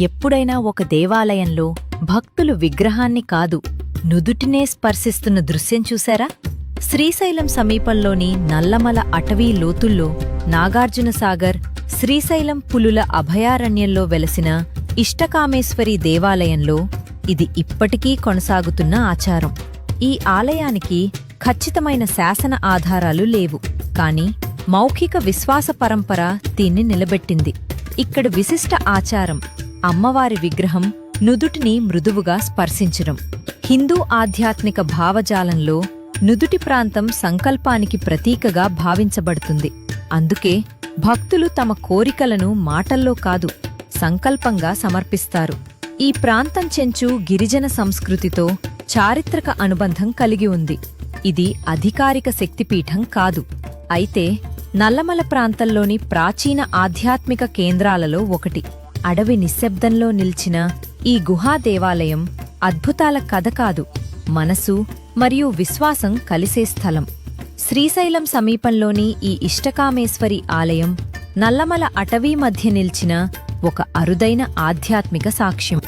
ఎప్పుడైనా ఒక దేవాలయంలో భక్తులు విగ్రహాన్ని కాదు నుదుటినే స్పర్శిస్తున్న దృశ్యం చూశారా? శ్రీశైలం సమీపంలోని నల్లమల అటవీ లోతుల్లో నాగార్జునసాగర్ శ్రీశైలం పులుల అభయారణ్యంలో వెలసిన ఇష్టకామేశ్వరి దేవాలయంలో ఇది ఇప్పటికీ కొనసాగుతున్న ఆచారం. ఈ ఆలయానికి ఖచ్చితమైన శాసన ఆధారాలు లేవు, కాని మౌఖిక విశ్వాస పరంపర దీన్ని నిలబెట్టింది. ఇక్కడ విశిష్ట ఆచారం అమ్మవారి విగ్రహం నుదుటిని మృదువుగా స్పర్శించడం. హిందూ ఆధ్యాత్మిక భావజాలంలో నుదుటి ప్రాంతం సంకల్పానికి ప్రతీకగా భావించబడుతుంది. అందుకే భక్తులు తమ కోరికలను మాటల్లో కాదు, సంకల్పంగా సమర్పిస్తారు. ఈ ప్రాంతం చెంచు గిరిజన సంస్కృతితో చారిత్రక అనుబంధం కలిగి ఉంది. ఇది అధికారిక శక్తిపీఠం కాదు, అయితే నల్లమల ప్రాంతంలోని ప్రాచీన ఆధ్యాత్మిక కేంద్రాలలో ఒకటి. అడవి నిశ్శబ్దంలో నిల్చిన ఈ గుహా దేవాలయం అద్భుతాల కథ కాదు, మనసు మరియు విశ్వాసం కలిసే స్థలం. శ్రీశైలం సమీపంలోని ఈ ఇష్టకామేశ్వరి ఆలయం నల్లమల అటవీ మధ్య నిల్చిన ఒక అరుదైన ఆధ్యాత్మిక సాక్ష్యం.